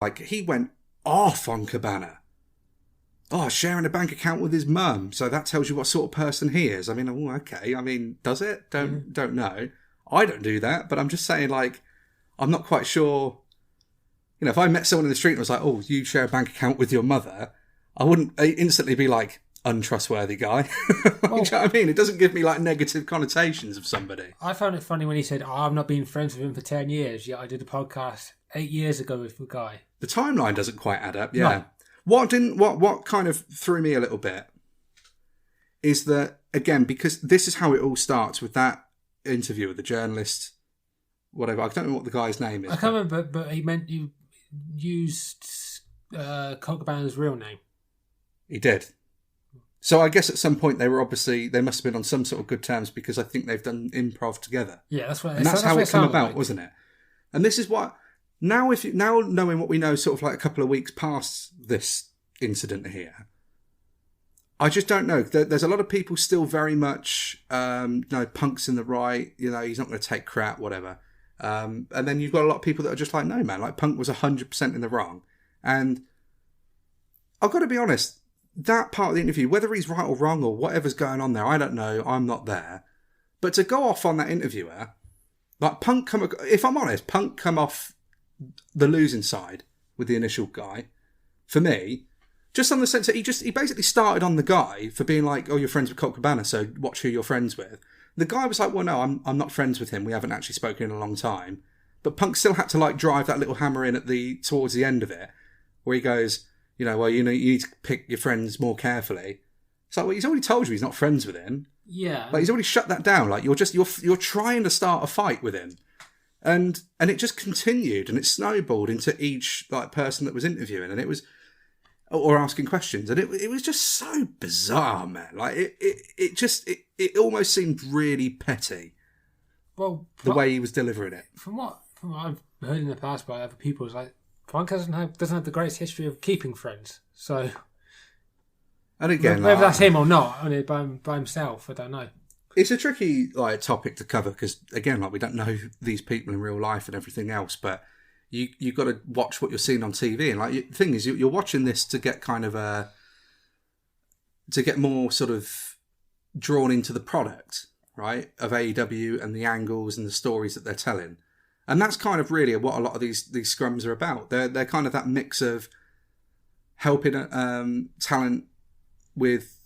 Like, he went off on Cabana. Oh, sharing a bank account with his mum. So that tells you what sort of person he is. I mean, oh, okay. I mean, does it? Don't know. I don't do that, but I'm just saying, like, I'm not quite sure. You know, if I met someone in the street and was like, oh, you share a bank account with your mother, I wouldn't instantly be like, untrustworthy guy. Well, do you know what I mean? It doesn't give me, like, negative connotations of somebody. I found it funny when he said, I've not been friends with him for 10 years, yet I did a podcast 8 years ago with the guy. The timeline doesn't quite add up, yeah. No. What kind of threw me a little bit is that, again, because this is how it all starts with that interview with the journalist, whatever. I don't know what the guy's name is. I can't remember, but he meant you used Colt Cabana's real name. He did. So I guess at some point they must have been on some sort of good terms, because I think they've done improv together. Yeah, that's what. And that's how it came about, wasn't it? And this is what. Now knowing what we know, sort of like a couple of weeks past this incident here, I just don't know. There's a lot of people still very much, Punk's in the right, he's not going to take crap, whatever. And then you've got a lot of people that are just like, no, man, like Punk was 100% in the wrong. And I've got to be honest, that part of the interview, whether he's right or wrong or whatever's going on there, I don't know, I'm not there. But to go off on that interviewer, like if I'm honest, Punk come off the losing side with the initial guy, for me, just on the sense that he basically started on the guy for being like, oh, you're friends with Colt Cabana, so watch who you're friends with. The guy was like, well, no, I'm not friends with him. We haven't actually spoken in a long time. But Punk still had to like drive that little hammer in towards the end of it, where he goes, well, you need to pick your friends more carefully. It's like, well, he's already told you he's not friends with him. Yeah. Like, he's already shut that down. Like, you're trying to start a fight with him. And it just continued, and it snowballed into each like person that was interviewing, and it was, or asking questions, and it was just so bizarre, man. Like it almost seemed really petty. Well, the way he was delivering it. From what I've heard in the past by other people, is like Punk doesn't have the greatest history of keeping friends. So, and again, whether that's him or not, only by himself, I don't know. It's a tricky topic to cover, because again, we don't know these people in real life and everything else, but you've got to watch what you're seeing on TV, and the thing is, you're watching this to get kind of to get more sort of drawn into the product, right, of AEW and the angles and the stories that they're telling, and that's kind of really what a lot of these scrums are about. They're kind of that mix of helping talent with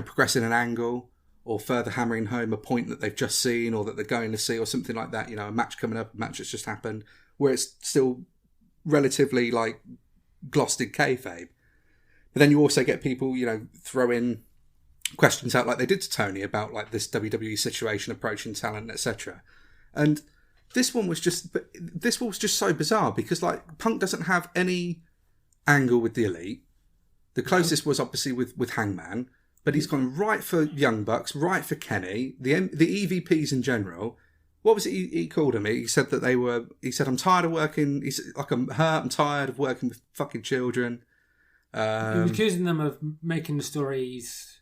progressing an angle, or further hammering home a point that they've just seen or that they're going to see, or something like that. A match coming up, a match that's just happened, where it's still relatively like glossed in kayfabe. But then you also get people, throw in questions out like they did to Tony about like this WWE situation approaching talent, etc. And this one was just so bizarre, because like Punk doesn't have any angle with the Elite. The closest was obviously with Hangman. But he's gone right for Young Bucks, right for Kenny, the EVPs in general. What was it he called them? He said that he said, I'm tired of working, I'm tired of working with fucking children. He was accusing them of making the stories.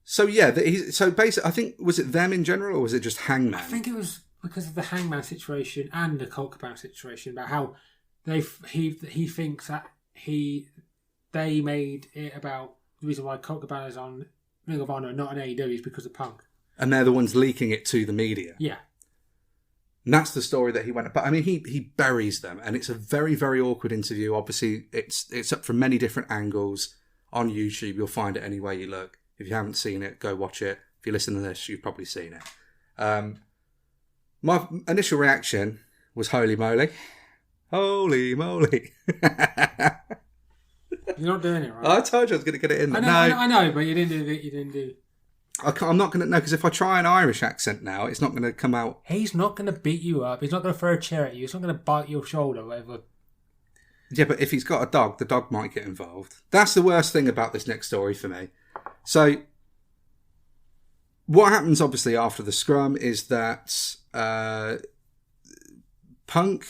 So yeah, so basically, I think, was it them in general, or was it just Hangman? I think it was because of the Hangman situation and the Colt Cabana situation, about how he thinks that they made it about the reason why Colt Cabana's on Ring of Honor and not on AEW is because of Punk. And they're the ones leaking it to the media. Yeah. And that's the story that he went... But I mean, he buries them, and it's a very, very awkward interview. Obviously, it's up from many different angles on YouTube. You'll find it any way you look. If you haven't seen it, go watch it. If you listen to this, you've probably seen it. My initial reaction was, holy moly. Holy moly. You're not doing it right. I told you I was going to get it in there. I know, but you didn't do. I'm not going to know, because if I try an Irish accent now, it's not going to come out. He's not going to beat you up. He's not going to throw a chair at you. He's not going to bite your shoulder or whatever. Yeah, but if he's got a dog, the dog might get involved. That's the worst thing about this next story for me. So, what happens obviously after the scrum is that Punk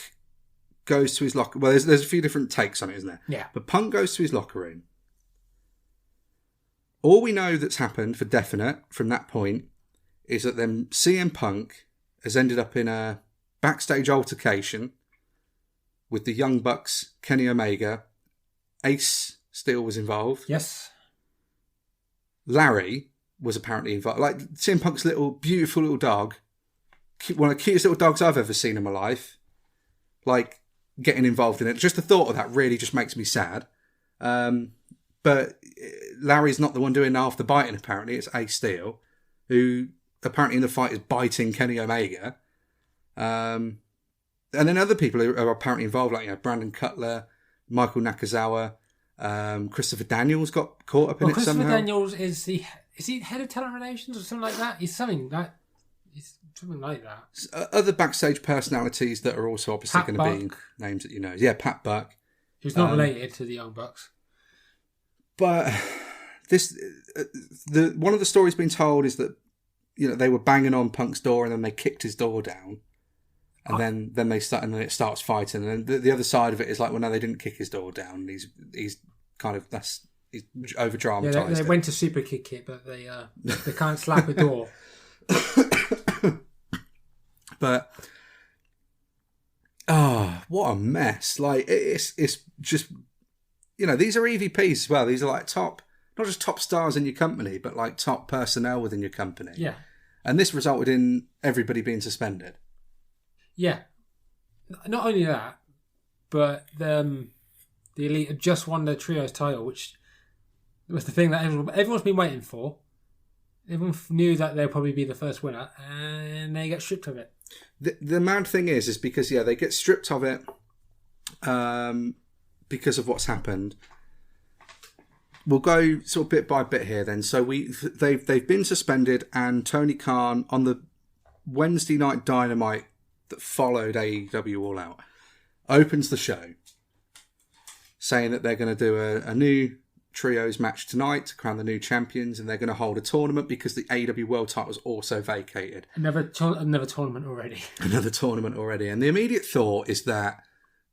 goes to his locker. Well, there's a few different takes on it, isn't there? Yeah. But Punk goes to his locker room. All we know that's happened for definite from that point is that then CM Punk has ended up in a backstage altercation with the Young Bucks, Kenny Omega. Ace Steel was involved. Yes. Larry was apparently involved. Like CM Punk's beautiful little dog, one of the cutest little dogs I've ever seen in my life. Like getting involved in it. Just the thought of that really just makes me sad. But Larry's not the one doing half the biting. Apparently, it's Ace Steel, who apparently in the fight is biting Kenny Omega. And then other people are apparently involved, like Brandon Cutler, Michael Nakazawa, Christopher Daniels got caught up in it somehow. Christopher Daniels is he head of talent relations or something like that? He's something like that. Other backstage personalities that are also obviously going to be names that you know. Yeah, Pat Buck. Who's not related to the Young Bucks. But one of the stories being told is that they were banging on Punk's door and then they kicked his door down. And then they start, and then it starts fighting. And the other side of it is like, well, no, they didn't kick his door down. He's kind of he's over dramatized. Yeah, they went to super kick it, but they can't slap a door. But what a mess! Like it's just these are EVPs as well. These are like not just top stars in your company, but like top personnel within your company. Yeah, and this resulted in everybody being suspended. Yeah, not only that, but the Elite had just won the trios title, which was the thing that everyone's been waiting for. Everyone knew that they'll probably be the first winner, and they get stripped of it. The mad thing is because they get stripped of it because of what's happened. We'll go sort of bit by bit here then. So they've been suspended, and Tony Khan on the Wednesday night Dynamite that followed AEW All Out opens the show saying that they're going to do a new trios match tonight to crown the new champions, and they're going to hold a tournament because the AEW World title was also vacated. Another tournament already. Another tournament already. And the immediate thought is that,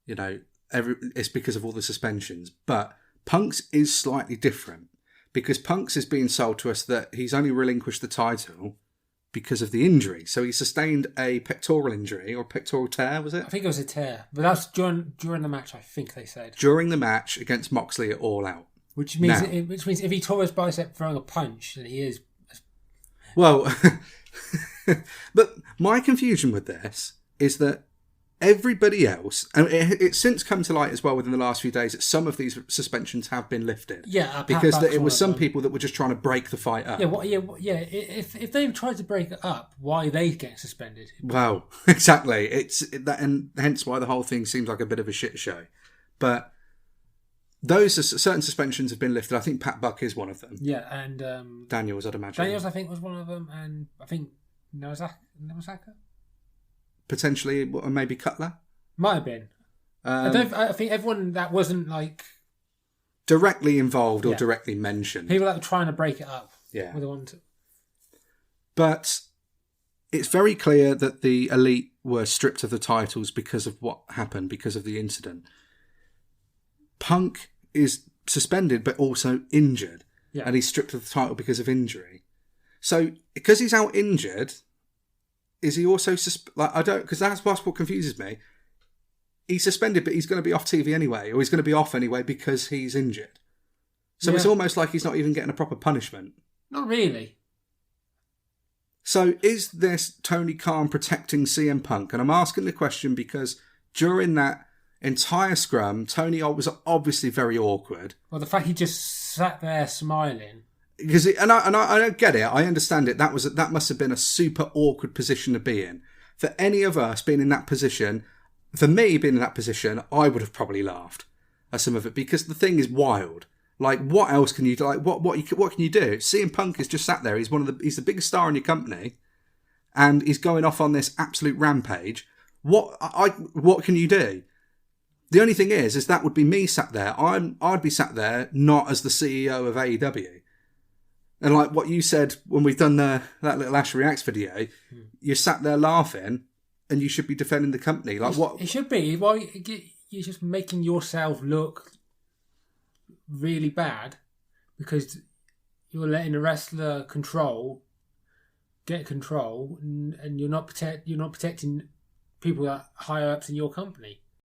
it's because of all the suspensions. But Punk's is slightly different because Punk's is being sold to us that he's only relinquished the title because of the injury. So he sustained a pectoral injury or pectoral tear, was it? I think it was a tear. But that's during the match, I think they said. During the match against Moxley at All Out. Which means if he tore his bicep throwing a punch, then he is... Well, but my confusion with this is that everybody else, and it's since come to light as well within the last few days that some of these suspensions have been lifted. Yeah, because it was some people that were just trying to break the fight up. Yeah. If they tried to break it up, why are they getting suspended? Wow, exactly. It's that, and hence why the whole thing seems like a bit of a shit show. But those certain suspensions have been lifted. I think Pat Buck is one of them. Yeah, and Daniels, I'd imagine. Daniels, I think, was one of them, and I think Nozaka. Potentially, maybe Cutler. Might have been. I think everyone that wasn't like directly involved or directly mentioned. People that were trying to break it up. Yeah. Were the ones. But it's very clear that the Elite were stripped of the titles because of what happened, because of the incident. Punk is suspended but also injured. Yeah. And he's stripped of the title because of injury. So, because he's out injured, is he also because that's what confuses me. He's suspended, but he's going to be off TV anyway, or he's going to be off anyway because he's injured. So it's almost like he's not even getting a proper punishment. Not really. So is this Tony Khan protecting CM Punk? And I'm asking the question because during that entire scrum, Tony was obviously very awkward. Well, the fact he just sat there smiling. Because I don't get it. I understand it. That must have been a super awkward position to be in. For any of us being in that position, for me being in that position, I would have probably laughed at some of it because the thing is wild. Like, what else can you do? Like, what can you do? CM Punk is just sat there. He's the biggest star in your company, and he's going off on this absolute rampage. What can you do? The only thing is that would be me sat there. I'd be sat there not as the CEO of AEW. And like what you said when we've done that little Ash Reacts video, you sat there laughing, and you should be defending the company. Like what? It should be. Well, you're just making yourself look really bad because you're letting the wrestler get control, and you're not protecting people that are higher ups in your company.